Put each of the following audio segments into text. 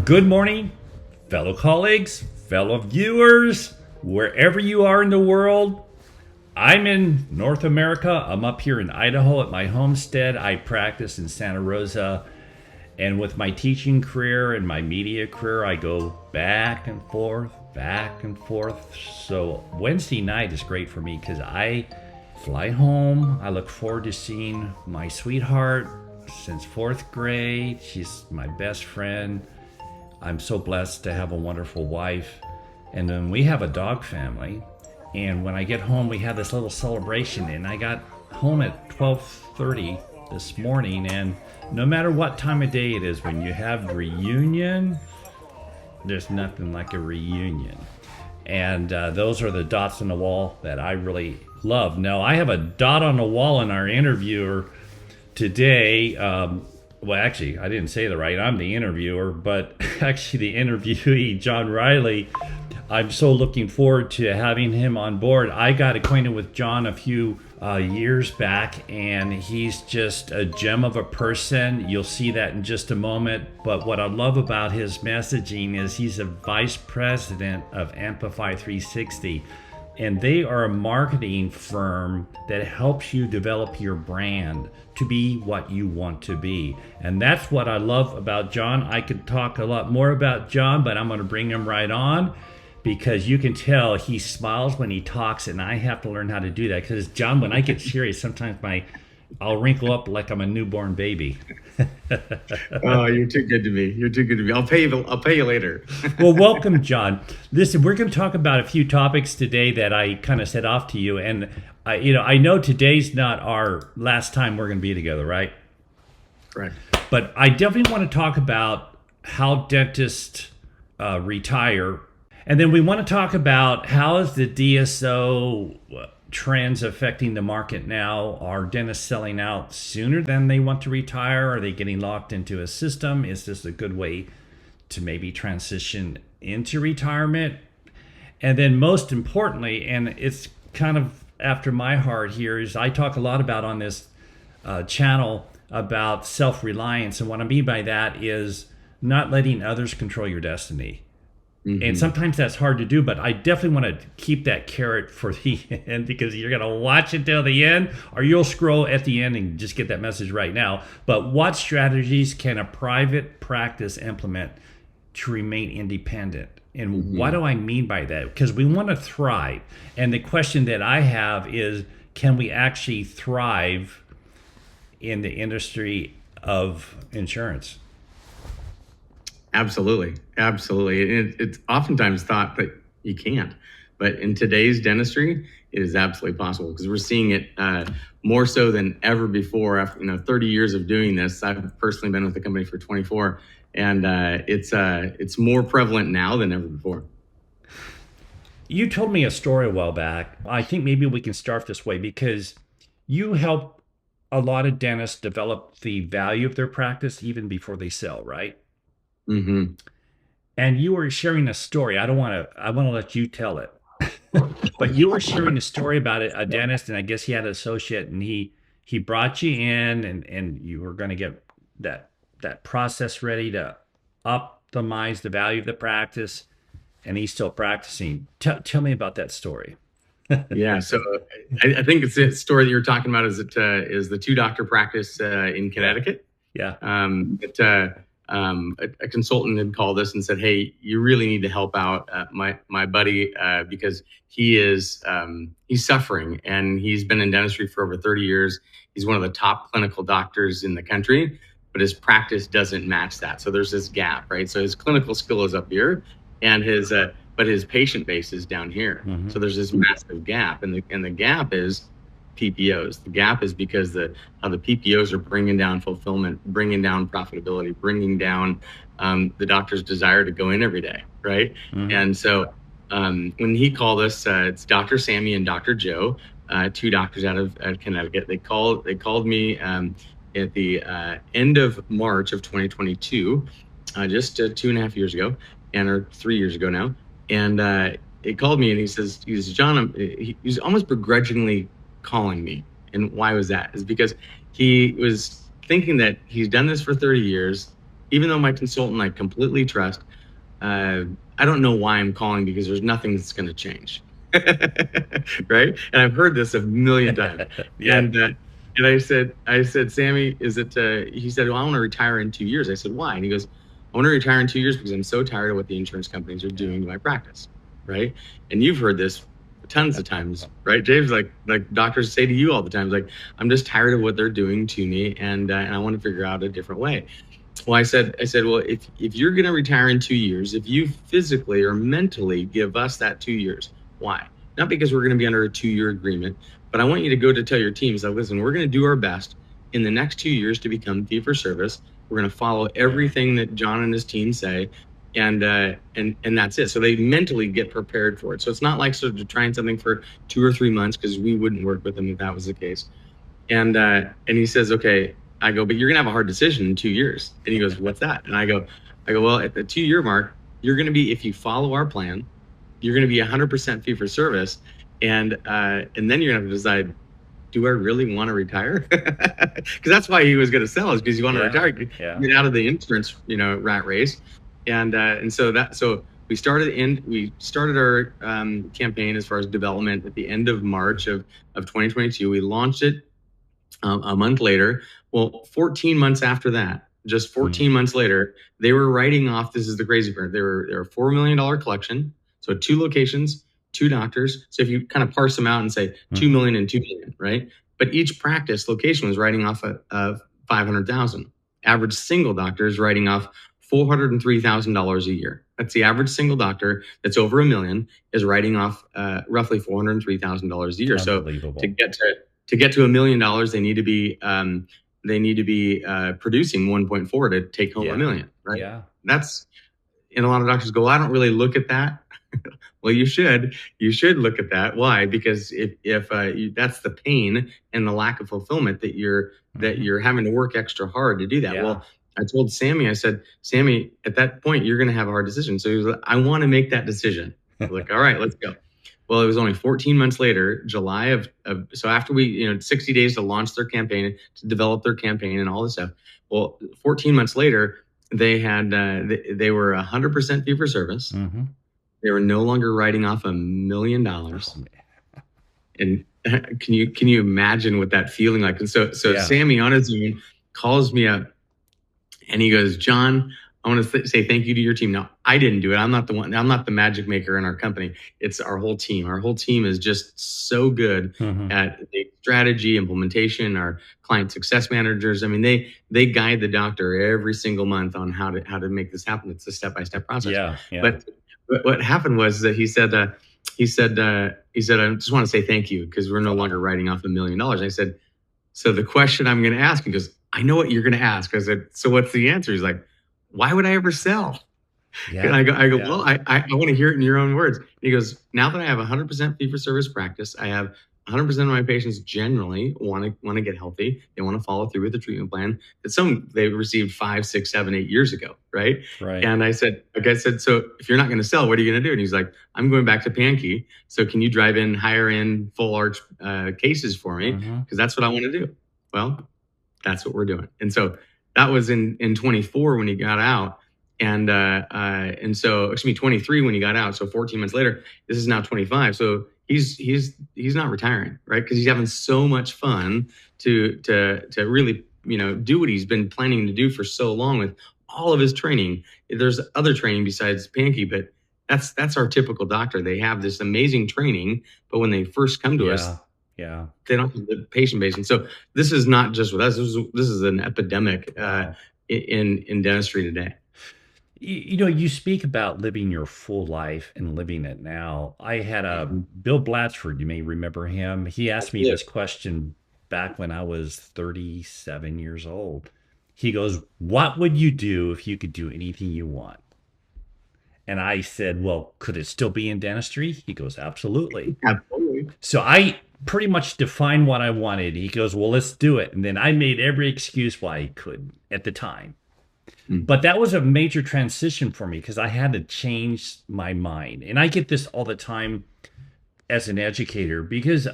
Good morning, fellow colleagues, fellow viewers, wherever you are in the world. I'm in North America. I'm up here in Idaho at my homestead. I practice in Santa Rosa. And with my teaching career and my media career, I go back and forth, back and forth. So Wednesday night is great for me because I fly home. I look forward to seeing my sweetheart since fourth grade. She's my best friend. I'm so blessed to have a wonderful wife. And then we have a dog family. And when I get home, we have this little celebration. And I got home at 12:30 this morning. And no matter what time of day it is, when you have reunion, there's nothing like a reunion. And those are the dots on the wall that I really love. Now, I have a dot on the wall in our interviewer today. Well, actually, I didn't say that right. I'm the interviewer, but actually the interviewee, John Riley, I'm so looking forward to having him on board. I got acquainted with John a few years back, and he's just a gem of a person. You'll see that in just a moment. But what I love about his messaging is he's a vice president of Amplify 360. And they are a marketing firm that helps you develop your brand to be what you want to be. And that's what I love about John. I could talk a lot more about John, but I'm going to bring him right on because you can tell he smiles when he talks, and I have to learn how to do that. Because John, when I get serious, sometimes I'll wrinkle up like I'm a newborn baby. Oh, you're too good to me. You're too good to me. I'll pay you later. Well, welcome, John. Listen, we're going to talk about a few topics today that I kind of set off to you, and I know today's not our last time we're going to be together, right? Correct. But I definitely want to talk about how dentists retire, and then we want to talk about how is the DSO trends affecting the market now. Are dentists selling out sooner than they want to retire? Are they getting locked into a system? Is this a good way to maybe transition into retirement? And then most importantly, and it's kind of after my heart here, is I talk a lot about on this channel about self-reliance. And what I mean by that is not letting others control your destiny. Mm-hmm. And sometimes that's hard to do, but I definitely want to keep that carrot for the end because you're going to watch it till the end, or you'll scroll at the end and just get that message right now. But what strategies can a private practice implement to remain independent? And what do I mean by that? Because we want to thrive. And the question that I have is, can we actually thrive in the industry of insurance? Absolutely. It's oftentimes thought that you can't, but in today's dentistry, it is absolutely possible because we're seeing it more so than ever before. After 30 years of doing this, I've personally been with the company for 24, and it's more prevalent now than ever before. You told me a story a while back. I think maybe we can start this way because you help a lot of dentists develop the value of their practice even before they sell, right? Mm-hmm. And you were sharing a story. I want to let you tell it. But you were sharing a story about a dentist, and I guess he had an associate, and he brought you in, and you were going to get that process ready to optimize the value of the practice, and he's still practicing. Tell me about that story. Yeah, so I think it's the story that you're talking about is the two doctor practice in Connecticut. Yeah. A consultant had called us and said, "Hey, you really need to help out my buddy because he's suffering, and he's been in dentistry for over 30 years. He's one of the top clinical doctors in the country, but his practice doesn't match that. So there's this gap, right? So his clinical skill is up here, and his patient base is down here. Mm-hmm. So there's this massive gap, and the gap is PPOs. The gap is because how the PPOs are bringing down fulfillment, bringing down profitability, bringing down the doctor's desire to go in every day, right?" Mm-hmm. And so when he called us, it's Dr. Sammy and Dr. Joe, two doctors out of Connecticut. They called me at the end of March of 2022, just 2.5 years ago, or 3 years ago now. And he called me and he says, "John," he's almost begrudgingly calling me. And why was that? Is because he was thinking that he's done this for 30 years. even though my consultant I completely trust, uh, I don't know why I'm calling because there's nothing that's going to change. Right. And I've heard this a million times. Yeah. And I said, Sammy, is it, he said, well, I want to retire in 2 years. I said, why? And he goes, I want to retire in 2 years because I'm so tired of what the insurance companies are doing to my practice. Right. And you've heard this tons of times, right? James, like doctors say to you all the time, like, I'm just tired of what they're doing to me. And I want to figure out a different way. Well, I said, well, if you're going to retire in 2 years, if you physically or mentally give us that 2 years, why? Not because we're going to be under a 2-year agreement, but I want you to go to tell your teams, like, listen, we're going to do our best in the next 2 years to become fee for service. We're going to follow everything that John and his team say, and that's it. So they mentally get prepared for it. So it's not like sort of trying something for 2 or 3 months, because we wouldn't work with them if that was the case. And he says, okay. I go, but you're gonna have a hard decision in 2 years. And he goes, what's that? And I go, well, at the 2-year mark, you're gonna be, if you follow our plan, you're gonna be 100% fee for service, and then you're gonna have to decide, do I really want to retire? Because that's why he was gonna sell us, because you want to retire, get out of the insurance, rat race, and so we started our campaign as far as development at the end of March of 2022. We launched it a month later. Well, 14 months after that, just 14 months later, they were writing off. This is the crazy part. They were a $4 million collection. So 2 locations, 2 doctors. So if you kind of parse them out and say 2 million and 2 million, right? But each practice location was writing off of 500,000. Average single doctor is writing off $403,000 a year. That's the average single doctor that's over $1 million is writing off roughly $403,000 a year. So to get to $1 million, they need to be producing 1.4 to take home $1 million, right? Yeah. That's, and a lot of doctors go, well, I don't really look at that. Well, you should look at that. Why? Because if that's the pain and the lack of fulfillment that you're having to work extra hard to do that. Yeah. Well, I told Sammy, I said, Sammy, at that point, you're going to have a hard decision. So he was like, I want to make that decision. I was like, all right, let's go. Well, it was only 14 months later, July of so after we, 60 days to launch their campaign, to develop their campaign and all this stuff. Well, 14 months later, they had they were 100% fee for service. Mm-hmm. They were no longer writing off $1 million. And can you imagine what that feeling like? And so Sammy on his own calls me up, and he goes, John, I want to say thank you to your team. Now, I didn't do it. I'm not the one. I'm not the magic maker in our company. It's our whole team. Our whole team is just so good at the strategy, implementation. Our client success managers. I mean, they guide the doctor every single month on how to make this happen. It's a step-by-step process. Yeah. But what happened was that he said, I just want to say thank you because we're no longer writing off $1 million. I said, so the question I'm going to ask, he goes, I know what you're going to ask. I said, so what's the answer? He's like, why would I ever sell? Yeah. And I go, well, I want to hear it in your own words. And he goes, now that I have 100% fee for service practice, I have 100% of my patients generally want to get healthy. They want to follow through with the treatment plan that they received 5, 6, 7, 8 years ago. Right. And I said, so if you're not going to sell, what are you going to do? And he's like, I'm going back to Pankey. So can you drive in higher end full arch cases for me? Because that's what I want to do. Well, that's what we're doing. And so that was in 24 when he got out. And so, 23 when he got out. So 14 months later, this is now 25. So he's not retiring, right? Because he's having so much fun to really, do what he's been planning to do for so long with all of his training. There's other training besides Pankey, but that's our typical doctor. They have this amazing training, but when they first come to us, they don't have the patient base. And so this is not just with us. This is an epidemic in dentistry today. You speak about living your full life and living it now. I had Bill Blatchford, you may remember him. He asked me this question back when I was 37 years old. He goes, what would you do if you could do anything you want? And I said, well, could it still be in dentistry? He goes, absolutely. Absolutely. So I pretty much defined what I wanted. He goes, well, let's do it. And then I made every excuse why I could at the time. But that was a major transition for me because I had to change my mind. And I get this all the time as an educator because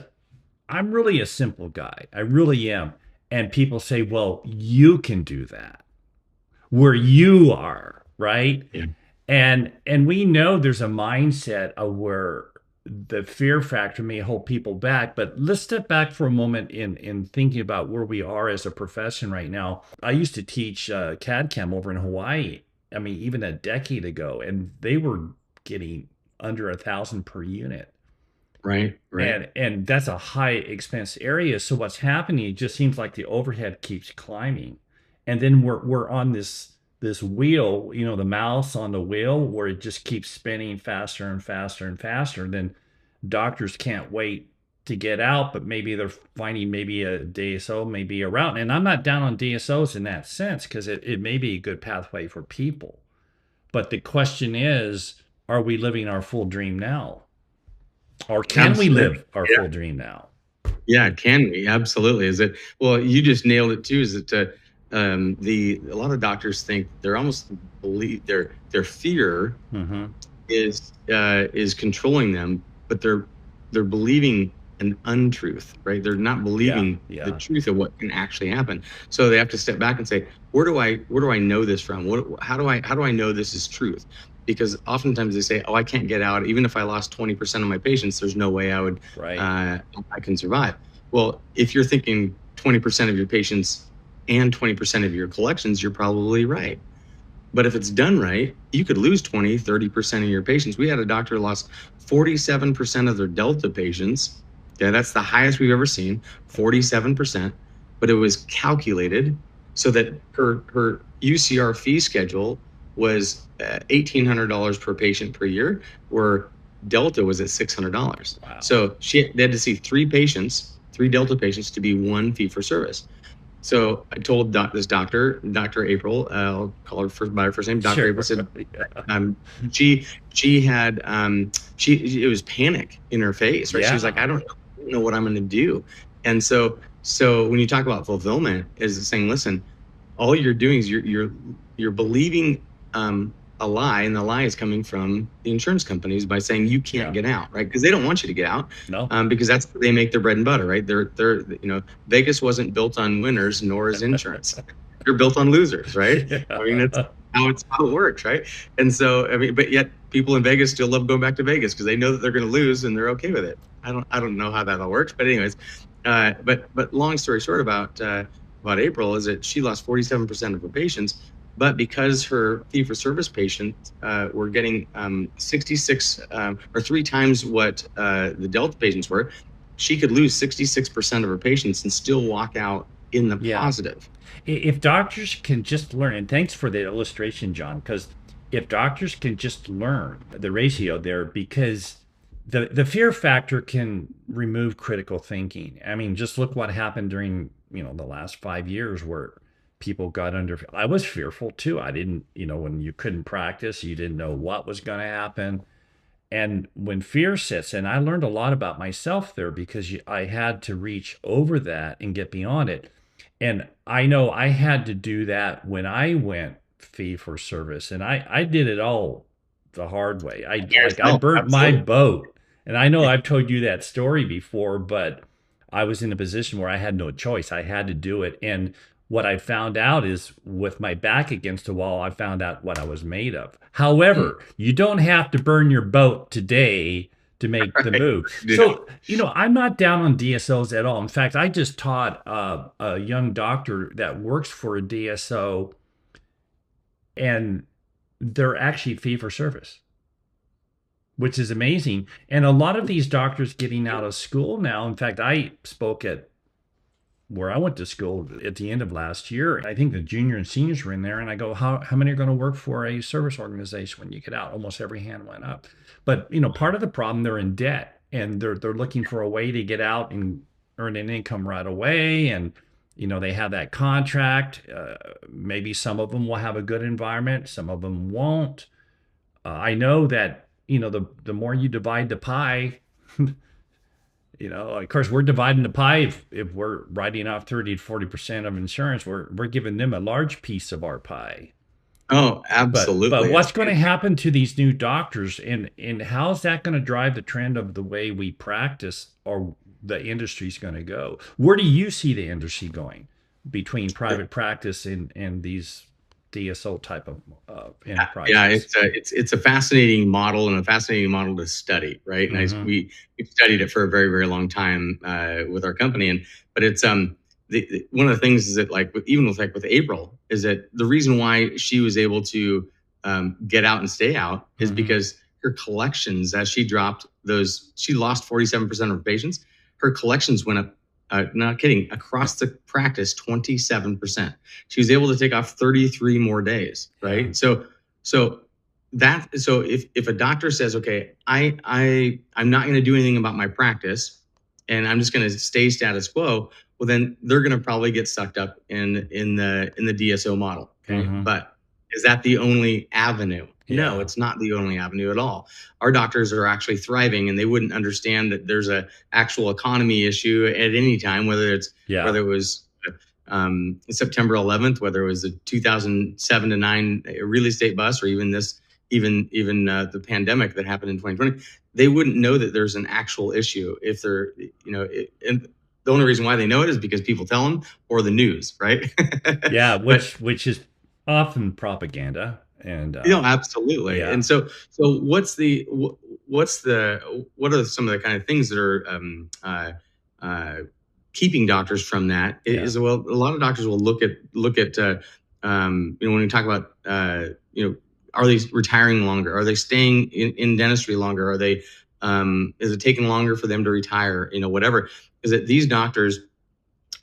I'm really a simple guy. I really am. And people say, well, you can do that. where you are, right? Yeah. And we know there's a mindset of where the fear factor may hold people back, but let's step back for a moment in thinking about where we are as a profession right now. I used to teach CAD CAM over in Hawaii. I mean, even a decade ago, and they were getting under 1,000 per unit, Right. Right. and that's a high expense area. So what's happening? It just seems like the overhead keeps climbing, and then we're on this wheel, the mouse on the wheel, where it just keeps spinning faster and faster and faster. Then doctors can't wait to get out, but maybe they're finding maybe a DSO, maybe a route. And I'm not down on DSOs in that sense because it may be a good pathway for people. But the question is, are we living our full dream now? Or can we Absolutely. live our Yeah. full dream now? Yeah. Can we? Absolutely. Is it? Well, you just nailed it too. Is that a lot of doctors think they're almost believe their fear Mm-hmm. is controlling them, but they're believing an untruth, right? They're not Yeah, believing the yeah, truth of what can actually happen. So they have to step back and say, where do I know this from? How do I know this is truth? Because oftentimes they say, oh, I can't get out. Even if I lost 20% of my patients, there's no way right. I can survive. Well, if you're thinking 20% of your patients and 20% of your collections, you're probably right. But if it's done right, you could lose 20, 30% of your patients. We had a doctor who lost 47% of their Delta patients. Yeah, that's the highest we've ever seen, 47%. But it was calculated so that her UCR fee schedule was $1,800 per patient per year, where Delta was at $600. Wow. So they had to see three Delta patients to be one fee for service. So I told this doctor, Dr. April, I'll call her by her first name. Dr. Sure. April said, Yeah. um, she had it was panic in her face, right? She was like, Yeah. I don't know what I'm going to do. And so when you talk about fulfillment, is saying, listen, all you're doing is you're believing a lie, and the lie is coming from the insurance companies by saying you can't Yeah. get out, right? Because they don't want you to get out, No. because that's they make their bread and butter, right? Vegas wasn't built on winners, nor is insurance. They're built on losers, right? I mean, that's Yeah. how it works, right? And so I mean, but yet people in Vegas still love going back to Vegas because they know that they're going to lose and they're okay with it. I don't know how that all works, but anyways, but long story short about April is that she lost 47% of her patients, but because her fee for service patients were getting 66 or three times what the Delta patients were, she could lose 66% of her patients and still walk out in the Yeah. positive. If doctors can just learn, and thanks for the illustration, John, because if doctors can just learn the ratio there, because the fear factor can remove critical thinking. I mean, just look what happened during, the last 5 years where people got under. I was fearful too. I didn't, when you couldn't practice, you didn't know what was going to happen. And when fear sits in, I learned a lot about myself there because I had to reach over that and get beyond it. And I know I had to do that when I went fee for service, and I did it all the hard way. I No, burnt my absolutely. boat, and I know I've told you that story before, but I was in a position where I had no choice. I had to do it, and what I found out is with my back against the wall, I found out what I was made of. Mm. However, you don't have to burn your boat today to make the Right. move. Yeah. So, I'm not down on DSOs at all. In fact, I just taught a young doctor that works for a DSO, and they're actually fee for service, which is amazing. And a lot of these doctors getting out of school now, in fact, I spoke at where I went to school at the end of last year. I think the junior and seniors were in there, and I go, how many are going to work for a service organization when you get out? Almost every hand went up. But part of the problem, they're in debt, and they're looking for a way to get out and earn an income right away. And they have that contract. Maybe some of them will have a good environment, some of them won't. I know that the more you divide the pie, of course, we're dividing the pie. If we're writing off 30 to 40% of insurance, we're giving them a large piece of our pie. Oh, But absolutely. what's going to happen to these new doctors, and how's that going to drive the trend of the way we practice, or the industry's going to go? Where do you see the industry going between private practice and these DSO type of Yeah, enterprises. it's a fascinating model and a fascinating model to study, right? And Mm-hmm. we've studied it for a very long time with our company, and but it's one of the things is that like even with April is that the reason why she was able to get out and stay out is Mm-hmm. because her collections, as she dropped those, she lost 47% of her patients. Her collections went up. Not kidding, across the practice, 27%. She was able to take off 33 more days, Yeah. right? So so if a doctor says, okay, I'm not going to do anything about my practice, and I'm just going to stay status quo, well then they're going to probably get sucked up in the DSO model. Okay, Mm-hmm. but is that the only avenue? No, Yeah. it's not the only avenue at all. Our doctors are actually thriving, and they wouldn't understand that there's a actual economy issue at any time, Yeah. whether it was September 11th, whether it was the 2007 to 9 real estate bust, or even the pandemic that happened in 2020. They wouldn't know that there's an actual issue if they're, and the only reason why they know it is because people tell them or the news, right? Yeah. But Which is often propaganda. And absolutely. yeah. And so what are some of the kind of things that are uh, keeping doctors from that? Yeah. Is well, a lot of doctors will look at when we talk about are they retiring longer? Are they staying in dentistry longer? Are they is it taking longer for them to retire? Whatever. Is that these doctors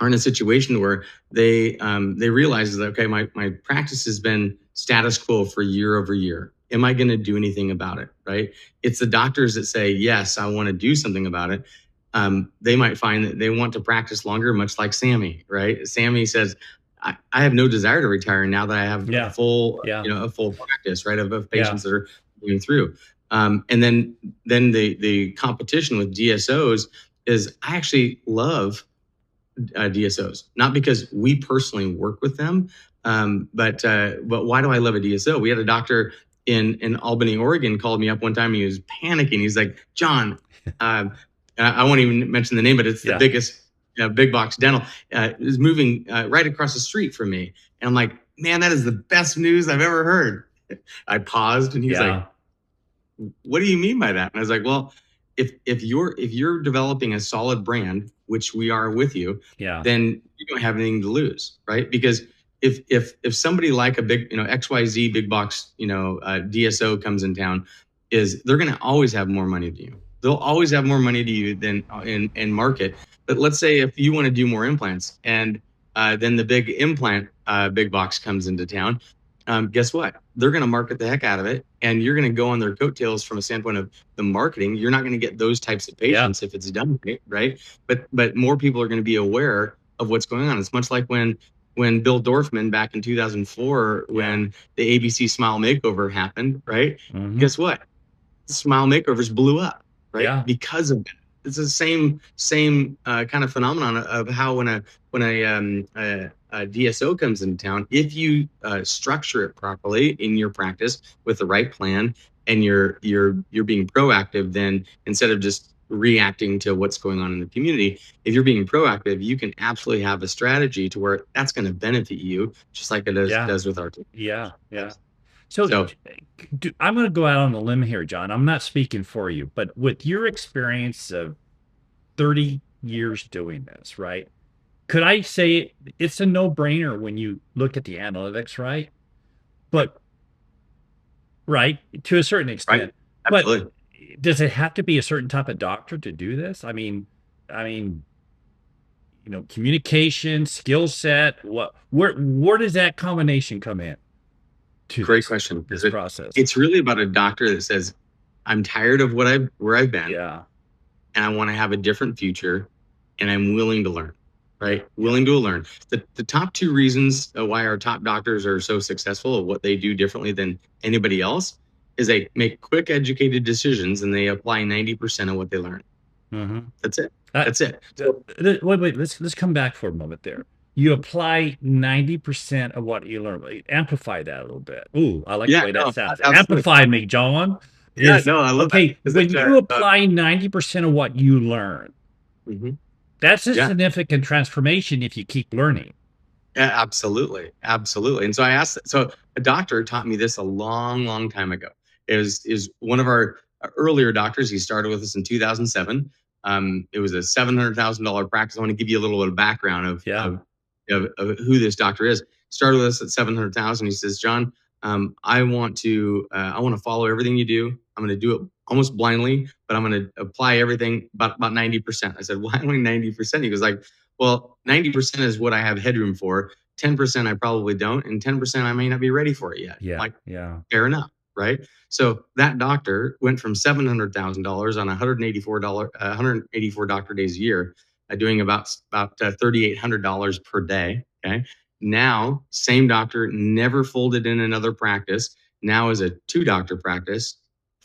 are in a situation where they realize that, okay, my practice has been status quo for year over year. Am I going to do anything about it? Right? It's the doctors that say, yes, I want to do something about it. They might find that they want to practice longer, much like Sammy. Right? Sammy says, I have no desire to retire now that I have Yeah. Yeah. a full practice, right, of Yeah. patients that are going through. And then the competition with DSOs is, I actually love DSOs, not because we personally work with them, but why do I love a DSO? We had a doctor in Albany, Oregon, called me up one time. He was panicking. He's like, John, I won't even mention the name, but it's the Yeah. biggest big box dental. Is moving right across the street from me, and I'm like, man, that is the best news I've ever heard. I paused, and he's like, Yeah. what do you mean by that? And I was like, well, if you're developing a solid brand, which we are with you, Yeah. then you don't have anything to lose, right? Because if somebody like a big, XYZ big box, DSO comes in town, is they're going to always have more money to you. They'll always have more money to you than in market. But let's say if you want to do more implants, and then the big implant big box comes into town, guess what? They're going to market the heck out of it, and you're going to go on their coattails from a standpoint of the marketing. You're not going to get those types of Yeah. patients if it's done right. But more people are going to be aware of what's going on. It's much like when Bill Dorfman back in 2004, when the ABC Smile Makeover happened, right? Mm-hmm. Guess what? Smile makeovers blew up, right? Yeah. Because of that. It's the same kind of phenomenon of how when a DSO comes into town, if you structure it properly in your practice with the right plan, and you're being proactive, then instead of just reacting to what's going on in the community, if you're being proactive, you can absolutely have a strategy to where that's going to benefit you, just like it Yeah. does with our team. Yeah. Yeah. So So I'm going to go out on a limb here, John. I'm not speaking for you, but with your experience of 30 years doing this, right? Could I say it's a no-brainer when you look at the analytics, right? But right, to a certain right, extent. But absolutely. does it have to be a certain type of doctor to do this? Communication, skill set, where does that combination come in to Great question. this process? It's really about a doctor that says, I'm tired of where I've been, Yeah. and I want to have a different future, and I'm willing to learn, right? Yeah. Willing to learn. The top two reasons why our top doctors are so successful at what they do differently than anybody else is they make quick, educated decisions, and they apply 90% of what they learn. Mm-hmm. That's it. Uh, That's it. wait. Let's come back for a moment there. You apply 90% of what you learn. Amplify that a little bit. Ooh, I like the Yeah, way no, that sounds. absolutely. Amplify me, John. Yeah, no, I love that. Okay, Is when it, you apply 90% of what you learn, mhm. that's a Yeah. significant transformation if you keep learning. Yeah, absolutely, absolutely. And so I asked. So a doctor taught me this a long, long time ago. Is one of our earlier doctors. He started with us in 2007. It was a $700,000 practice. I want to give you a little bit of background Yeah. of who this doctor is. Started with us at 700,000. He says, John, I want to follow everything you do. I'm going to do it almost blindly, but I'm going to apply everything about 90%. I said, why only 90%? He goes like, well, 90% is what I have headroom for. 10% I probably don't, and 10% I may not be ready for it yet. Yeah. Like, Yeah. fair enough, right? So that doctor went from $700,000 on $184 doctor days a year, doing about $3,800 per day. Okay. Now, same doctor, never folded in another practice. Now is a two doctor practice,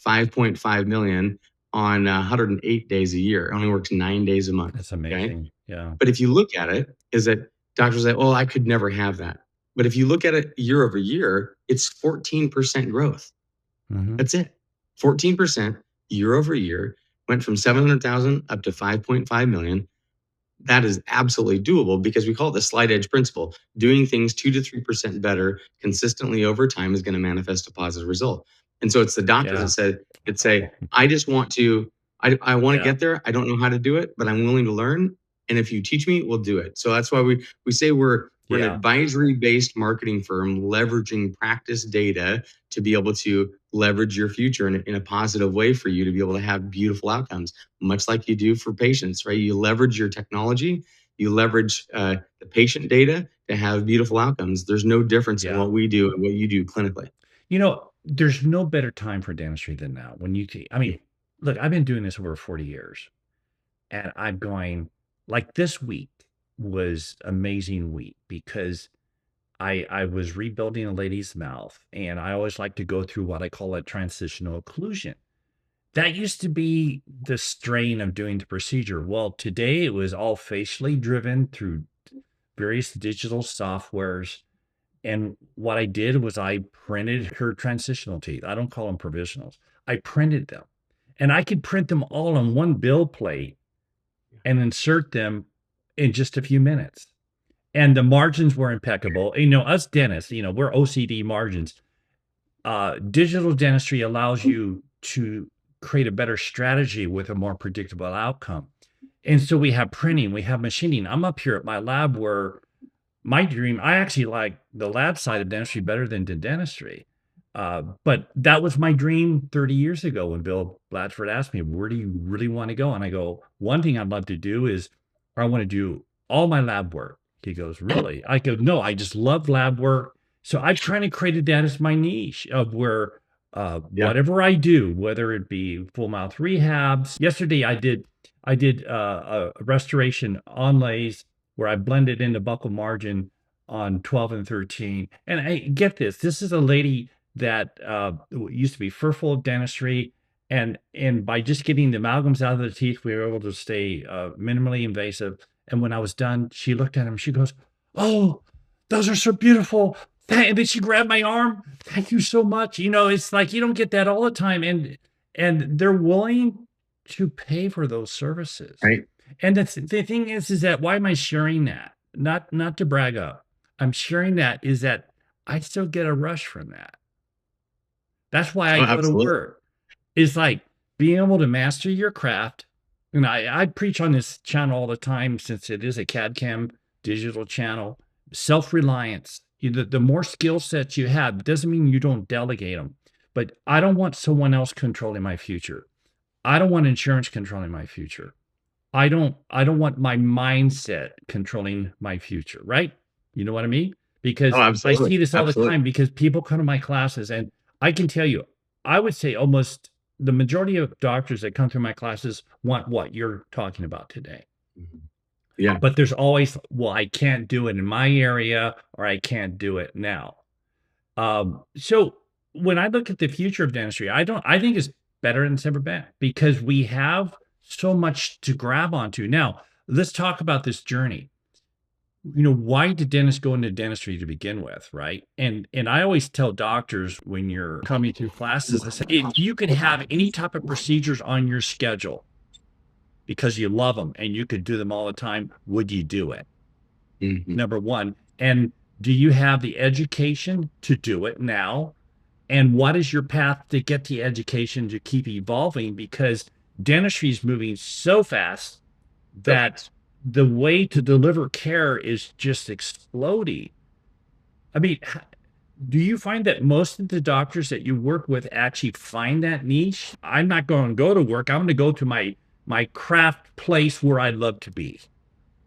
5.5 million on 108 days a year. Only works 9 days a month. That's Okay. amazing. Yeah. But if you look at it, is that doctors say, "Oh, I could never have that." But if you look at it year over year, it's 14% growth. Hmm. That's it. 14% year over year went from 700,000 up to 5.5 million. That is absolutely doable because we call it the slight edge principle. Doing things 2 to 3% better consistently over time is going to manifest a positive result. And so it's the doctors Yeah. that say, I just want to, I want to Yeah. get there. I don't know how to do it, but I'm willing to learn. And if you teach me, we'll do it. So that's why we say we're an Yeah. advisory based marketing firm leveraging practice data to be able to leverage your future in a positive way for you to be able to have beautiful outcomes, much like you do for patients, right? You leverage your technology, you leverage the patient data to have beautiful outcomes. There's no difference in Yeah. what we do and what you do clinically. There's no better time for dentistry than now. I mean, look, I've been doing this over 40 years and I'm going like this week was amazing week because I was rebuilding a lady's mouth and I always like to go through what I call a transitional occlusion. That used to be the strain of doing the procedure. Well, today it was all facially driven through various digital softwares. And what I did was I printed her transitional teeth. I don't call them provisionals. I printed them. And I could print them all on one bill plate and insert them in just a few minutes. And the margins were impeccable. Us dentists, we're OCD margins. Digital dentistry allows you to create a better strategy with a more predictable outcome. And so we have printing, we have machining. I'm up here at my lab where my dream, I actually like the lab side of dentistry better than the dentistry. But that was my dream 30 years ago when Bill Blatchford asked me, where do you really want to go? And I go, one thing I'd love to do is I want to do all my lab work. He goes, really? I go, no, I just love lab work. So I'm trying to create that as my niche of where Yeah. whatever I do, whether it be full mouth rehabs. Yesterday I did a restoration onlays where I blended in the buccal margin on 12 and 13. And I get this. This is a lady that used to be fearful of dentistry. And by just getting the amalgams out of the teeth, we were able to stay minimally invasive. And when I was done, she looked at him. She goes, "Oh, those are so beautiful." And then she grabbed my arm. "Thank you so much." It's like you don't get that all the time. And they're willing to pay for those services. Right. And the thing is that why am I sharing that? Not to brag up. I'm sharing that is that I still get a rush from that. That's why I Oh, go to absolutely. work. It's like being able to master your craft. And I preach on this channel all the time since it is a CAD CAM digital channel. Self-reliance. The more skill sets you have, it doesn't mean you don't delegate them. But I don't want someone else controlling my future. I don't want insurance controlling my future. I don't want my mindset controlling my future, right? You know what I mean? Oh, Because I absolutely. see this all the Absolutely. time because people come to my classes and I can tell you, I would say almost the majority of doctors that come through my classes want what you're talking about today. Mhm. Yeah. But there's always, well, I can't do it in my area or I can't do it now. So when I look at the future of dentistry, I think it's better than it's ever been because we have so much to grab onto. Now, let's talk about this journey. Why did dentists go into dentistry to begin with, right? And I always tell doctors when you're coming through classes, I say, if you could have any type of procedures on your schedule because you love them and you could do them all the time, would you do it? Mhm. Number one. And do you have the education to do it now? And what is your path to get the education to keep evolving? Because dentistry is moving so fast So that the way to deliver care is just exploding. I mean, do you find that most of the doctors that you work with actually find that niche? I'm not going to go to work. I'm going to go to my craft place where I love to be.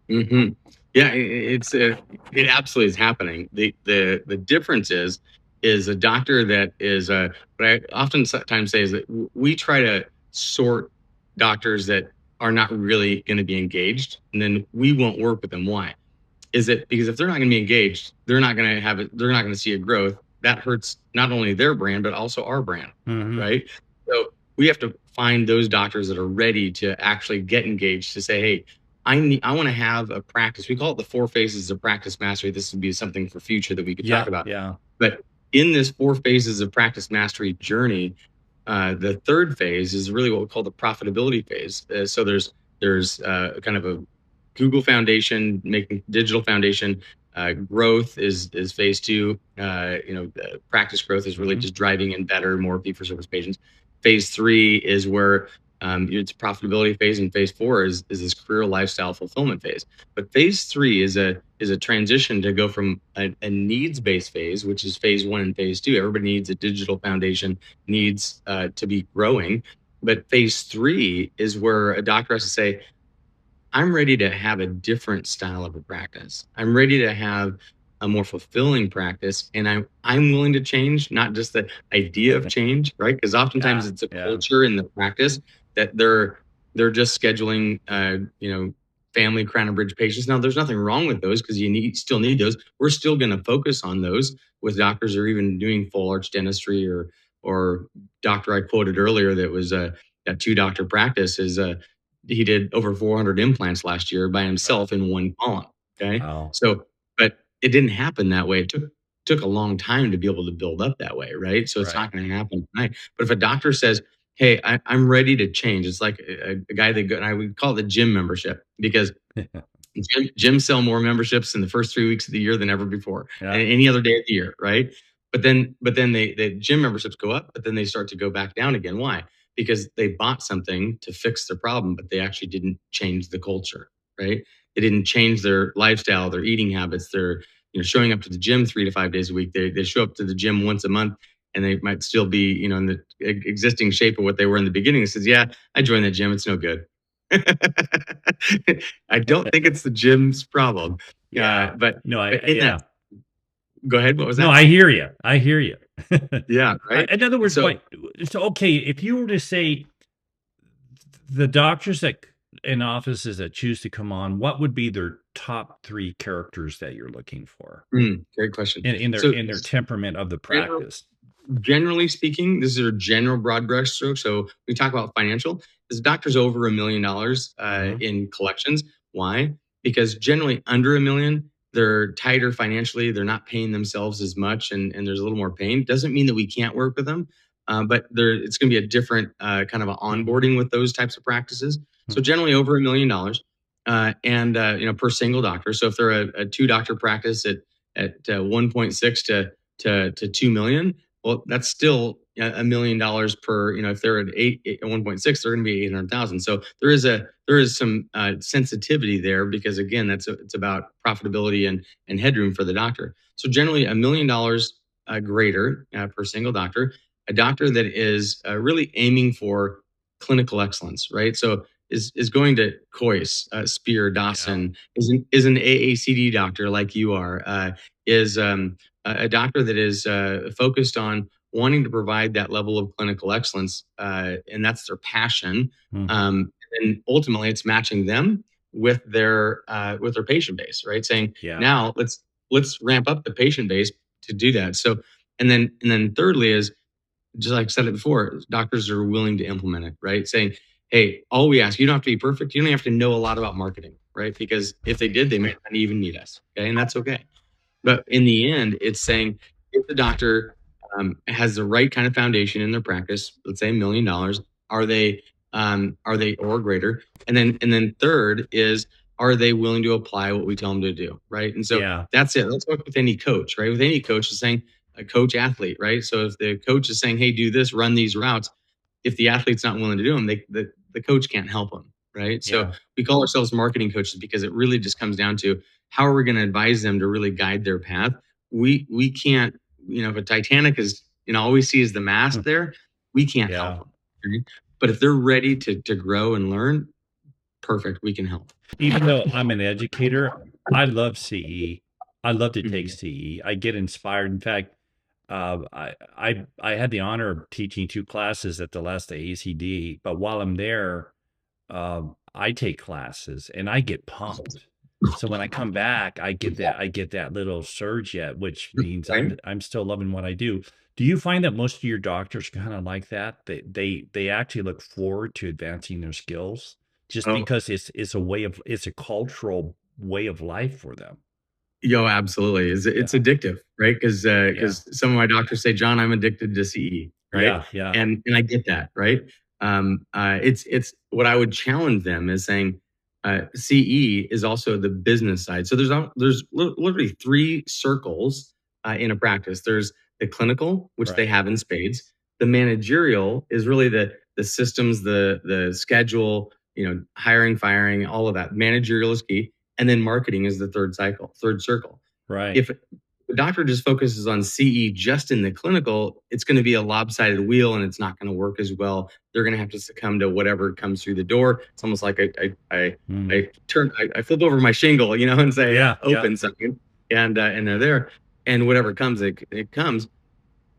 hmm Yeah, it absolutely is happening. The difference is a doctor that is what I often sometimes say is that we try to sort doctors that are not really going to be engaged, and then we won't work with them. Why? Is it because if they're not going to be engaged, they're not going to have it, they're not going to see a growth that hurts not only their brand but also our brand, Hmm. right? So we have to find those doctors that are ready to actually get engaged to say, hey, I want to have a practice. We call it the four phases of practice mastery. This would be something for future that we could talk Yeah, about. yeah. But in this four phases of practice mastery journey, the third phase is really what we call the profitability phase. So there's kind of a Google Foundation, making digital foundation. Growth is phase two. Practice growth is really Hmm. just driving in better, more fee for service patients. Phase three is where it's profitability phase, and phase four is this career lifestyle fulfillment phase. But phase three is a transition to go from a needs based phase, which is phase one and phase two. Everybody needs a digital foundation, needs to be growing. But phase three is where a doctor has to say, I'm ready to have a different style of a practice. I'm ready to have a more fulfilling practice, and I'm willing to change, not just the idea of change, right? Because oftentimes Yeah, it's a yeah. culture in the practice that they're just scheduling, family crown and bridge patients. Now, there's nothing wrong with those because still need those. We're still going to focus on those with doctors or even doing full arch dentistry or doctor I quoted earlier that was a two doctor practice is he did over 400 implants last year by himself in one column. Okay. Wow. So, but it didn't happen that way. It took a long time to be able to build up that way. Right. So it's Right. not going to happen tonight. But if a doctor says, hey, I'm ready to change, it's like a guy that and I would call it the gym membership because gyms sell more memberships in the first 3 weeks of the year than ever before, and Yeah. any other day of the year, right? But then the gym memberships go up, but then they start to go back down again. Why? Because they bought something to fix the problem, but they actually didn't change the culture, right? They didn't change their lifestyle, their eating habits, their showing up to the gym 3 to 5 days a week. They show up to the gym once a month, and they might still be in the existing shape of what they were in the beginning. It says, yeah, I joined the gym, it's no good. I don't think it's the gym's problem. Yeah. But No, in that, yeah. go ahead. What was No, that? I hear you. I hear you. Yeah, right. In other words, So, so okay, if you were to say the doctors that in offices that choose to come on, what would be their top three characters that you're looking for great question. in their So, temperament of the general, practice? generally speaking, this is a general broad brush stroke. So we talk about financial. This doctor's over $1 million Hmm. in collections. Why? Because generally under a million, they're tighter financially. They're not paying themselves as much, and there's a little more pain. Doesn't mean that we can't work with them, but it's going to be a different kind of Hmm. onboarding with those types of practices. So Hmm. generally over $1 million, and per single doctor. So if they're a two doctor practice at 1.6 to 2 million, well, that's still $1 million per. If they're at 1.6, they're going to be 800,000. So there is some sensitivity there because again, it's about profitability and headroom for the doctor. So generally, $1 million greater per single doctor, a doctor that is really aiming for clinical excellence, right? So is going to Coyce, Spear, Yeah. Dawson, is an AACD doctor like you are, is a doctor that is focused on wanting to provide that level of clinical excellence, and that's their passion. Hmm. And ultimately, it's matching them with their patient base, right? Saying Yeah. now let's ramp up the patient base to do that. So, and then thirdly is just like I said it before, doctors are willing to implement it, right? Saying, hey, all we ask, you don't have to be perfect. You don't have to know a lot about marketing, right? Because if they did, they might not even need us. Okay. And that's okay. But in the end, it's saying if the doctor has the right kind of foundation in their practice, let's say $1 million, are they or greater? And then third is are they willing to apply what we tell them to do, right? And so Yeah. that's it. Let's work with any coach, right? With any coach is saying a coach athlete, right? So if the coach is saying, hey, do this, run these routes, if the athlete's not willing to do them, the coach can't help them, right? So Yeah. we call ourselves marketing coaches because it really just comes down to how are we going to advise them to really guide their path. We can't, if a Titanic is, all we see is the mast there, we can't help Yeah. them. Right? But if they're ready to grow and learn, perfect, we can help. Even though I'm an educator, I love CE. I love to take Mhm. CE. I get inspired. In fact, I had the honor of teaching 2 classes at the last AACD, but while I'm there, I take classes and I get pumped. So when I come back, I get that little surge yet, which means Right? I'm still loving what I do. Do you find that most of your doctors kind of like that? They actually look forward to advancing their skills just Oh, because it's a cultural way of life for them. yo, absolutely. It's Yeah. addictive, right? Because Yeah. some of my doctors say, John, I'm addicted to CE, right? Yeah. Yeah. And I get that, right? It's what I would challenge them is saying CE is also the business side. So literally three circles in a practice. There's the clinical, which they Right. have in spades. The managerial is really the systems, the schedule, hiring, firing, all of that. Managerial is key, and then marketing is the third circle. Right. If the doctor just focuses on CE just in the clinical, it's going to be a lopsided wheel and it's not going to work as well. They're going to have to succumb to whatever comes through the door. It's almost like Mhm. I flip over my shingle, and say Yeah. Yeah. open something, and they're there, and whatever comes, it comes.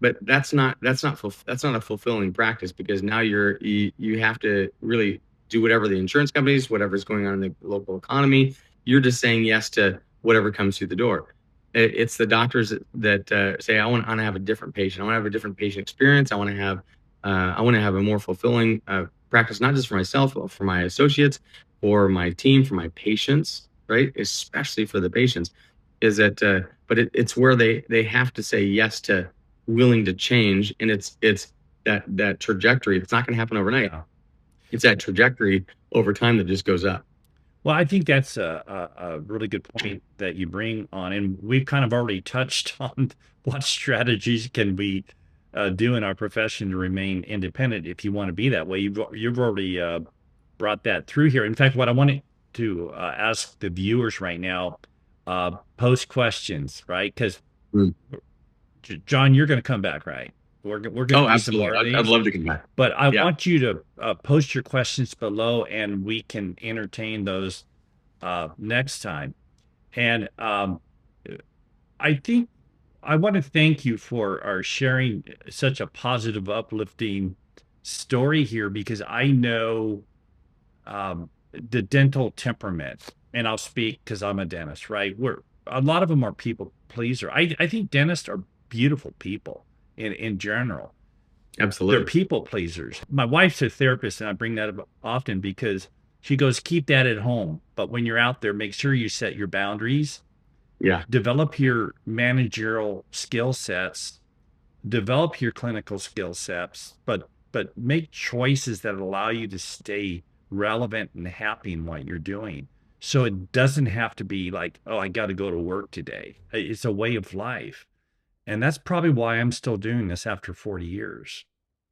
But that's not a fulfilling practice because now you have to really do whatever the insurance companies, whatever's going on in the local economy. You're just saying yes to whatever comes through the door. It's the doctors that say I want to have a different patient. I want to have a different patient experience. I want to have a more fulfilling practice, not just for myself, but for my associates, for my team, for my patients, right? Especially for the patients. Is that but it's where they have to say yes to willing to change, and it's that trajectory. It's not going to happen overnight. Yeah. It's that trajectory over time that just goes up. Well, I think that's a really good point that you bring on, and we've kind of already touched on what strategies can we do in our profession to remain independent if you want to be that way. You've already brought that through here. In fact, what I wanted to ask the viewers right now, post questions, right? Because Mm. John, you're going to come back, right? We're going to Oh, do some absolutely. more of I'd these. love to come back. But I Yeah. want you to post your questions below and we can entertain those next time. And I think I want to thank you for our sharing such a positive, uplifting story here because I know the dental temperament, and I'll speak because I'm a dentist, right? A lot of them are people pleaser. I think dentists are beautiful people in general. They're Absolutely. people pleasers. My wife's a therapist, and I bring that up often because she goes, keep that at home. But when you're out there, make sure you set your boundaries, Yeah. develop your managerial skill sets, develop your clinical skill sets, but make choices that allow you to stay relevant and happy in what you're doing. So it doesn't have to be like, oh, I got to go to work today. It's a way of life. And that's probably why I'm still doing this after 40 years.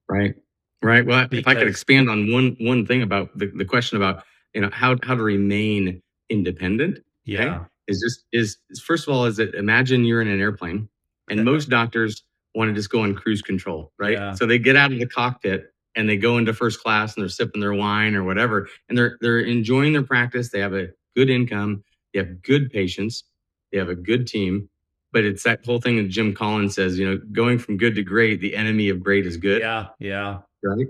Right. Right. Well, if I could Because expand on one thing about the question about how to remain independent, okay, yeah, is first of all is that imagine you're in an airplane and most doctors want to just go on cruise control, right? yeah, So they get out of the cockpit and they go into first class and they're sipping their wine or whatever, and they're enjoying their practice. They have a good income, they have good patients, they have a good team. But it's that whole thing that Jim Collins says, going from good to great, the enemy of great is good, yeah, yeah, right?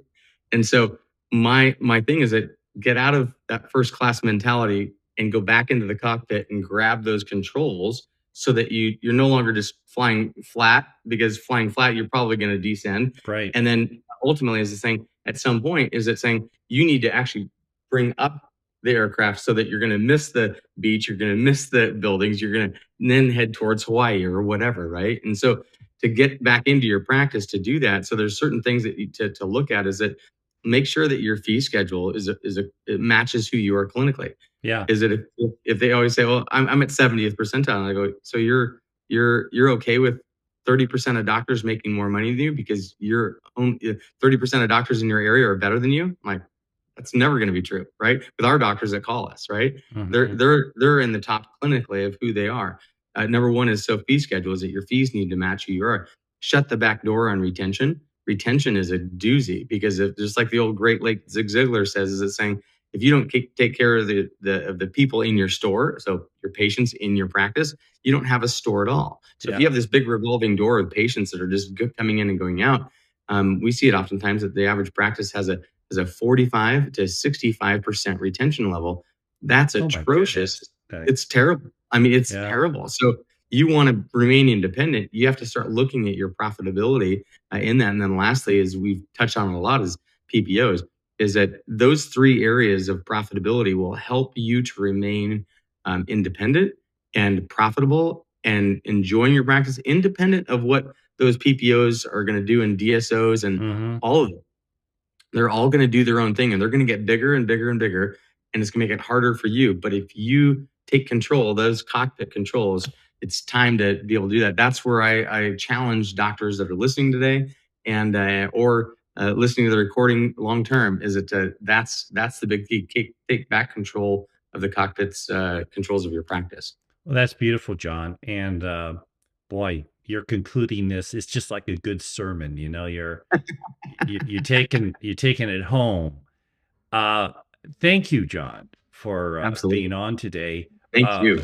And so my thing is that get out of that first class mentality and go back into the cockpit and grab those controls so that you're no longer just flying flat, because flying flat you're probably going to descend. right. And then ultimately is the saying at some point is it saying you need to actually bring up the aircraft so that you're going to miss the beach, you're going to miss the buildings, you're going to then head towards Hawaii or whatever, right? And so to get back into your practice to do that, so there's certain things that you to look at is that make sure that your fee schedule it matches who you are clinically. Yeah. is that if they always say, well, I'm at 70th percentile, and I go, so you're okay with 30% of doctors making more money than you because 30% of doctors in your area are better than you? I'm like, that's never going to be true, right? With our doctors that call us, right? Hmm. They're in the top clinically of who they are. Number one is fee schedule is that your fees need to match who you are. Shut the back door on retention. Retention is a doozy because just like the old great late Zig Ziglar says, is it saying if you don't take care of the people in your store, so your patients in your practice, you don't have a store at all. So if Yeah. you have this big revolving door of patients that are just coming in and going out, we see it oftentimes that the average practice has a 45 to 65% retention level. That's Oh my atrocious. goodness. Okay. It's terrible. I mean, it's Yeah. terrible. So you want to remain independent. You have to start looking at your profitability in that. And then lastly, as we've touched on a lot, is PPOs, is that those three areas of profitability will help you to remain independent and profitable and enjoying your practice independent of what those PPOs are going to do in DSOs and Hmm. all of them. They're all going to do their own thing and they're going to get bigger and bigger and bigger. And it's going to make it harder for you. But if you take control, those cockpit controls, it's time to be able to do that. That's where I challenge doctors that are listening today and or listening to the recording long term. Is it that's the big key. Take back control of the cockpit's controls of your practice. Well, that's beautiful, John. And boy, you're concluding this. It's just like a good sermon. You're taking it home. Uh, Thank you, John, for being Absolutely. on today. Thank Uh, you.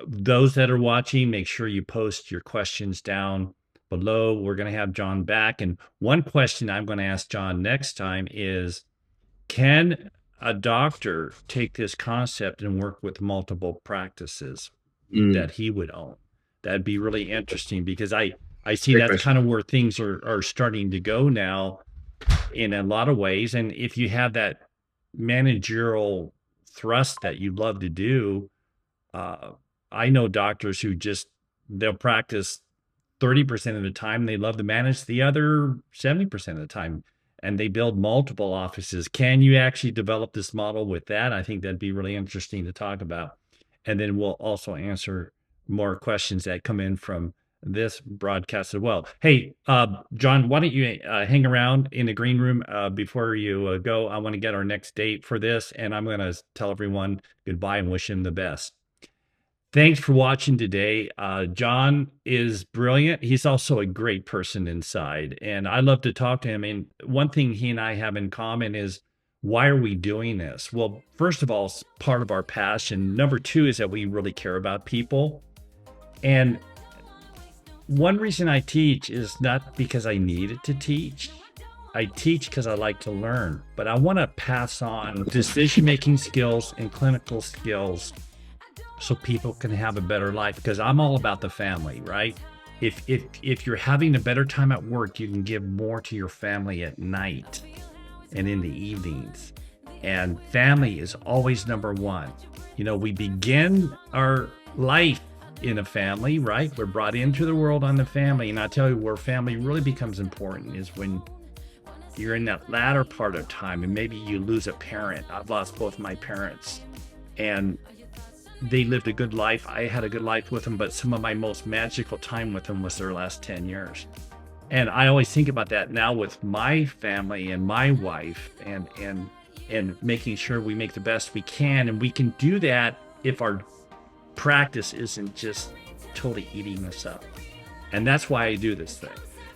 those that are watching, make sure you post your questions down below. We're going to have John back. And one question I'm going to ask John next time is, can a doctor take this concept and work with multiple practices Mm, that he would own? That'd be really interesting because I see great that's question. kind of where things are starting to go now in a lot of ways. And if you have that managerial thrust that you love to do, uh, I know doctors who just they'll practice 30% of the time. They love to manage the other 70% of the time, and they build multiple offices. Can you actually develop this model with that? I think that'd be really interesting to talk about. And then we'll also answer more questions that come in from this broadcast as well. Hey, John, why don't you hang around in the green room before you go? I want to get our next date for this, and I'm going to tell everyone goodbye and wish him the best. Thanks for watching today. John is brilliant. He's also a great person inside, and I love to talk to him. And one thing he and I have in common is, why are we doing this? Well, first of all, it's part of our passion. Number two is that we really care about people. And one reason I teach is not because I needed to teach. I teach because I like to learn, but I want to pass on decision-making skills and clinical skills so people can have a better life, because I'm all about the family, right? If you're having a better time at work, you can give more to your family at night and in the evenings. And family is always number one. We begin our life in a family, right? We're brought into the world on the family. And I tell you where family really becomes important is when you're in that latter part of time and maybe you lose a parent. I've lost both my parents. And they lived a good life. I had a good life with them, but some of my most magical time with them was their last 10 years. And I always think about that now with my family and my wife and making sure we make the best we can. And we can do that if our practice isn't just totally eating us up. And that's why I do this thing.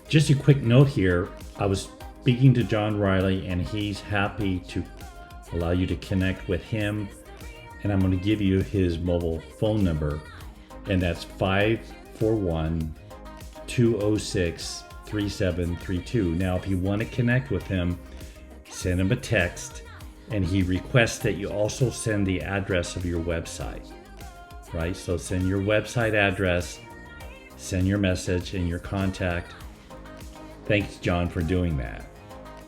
Just a quick note here. I was speaking to John Riley, and he's happy to allow you to connect with him. And I'm going to give you his mobile phone number, and that's 541-206-3732. Now, if you want to connect with him, send him a text, and he requests that you also send the address of your website, right? So send your website address, send your message and your contact. Thanks, John, for doing that.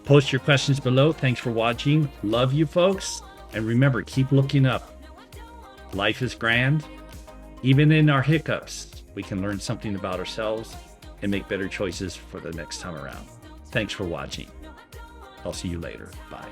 Post your questions below. Thanks for watching. Love you, folks. And remember, keep looking up. Life is grand. Even in our hiccups, we can learn something about ourselves and make better choices for the next time around. Thanks for watching. I'll see you later. Bye.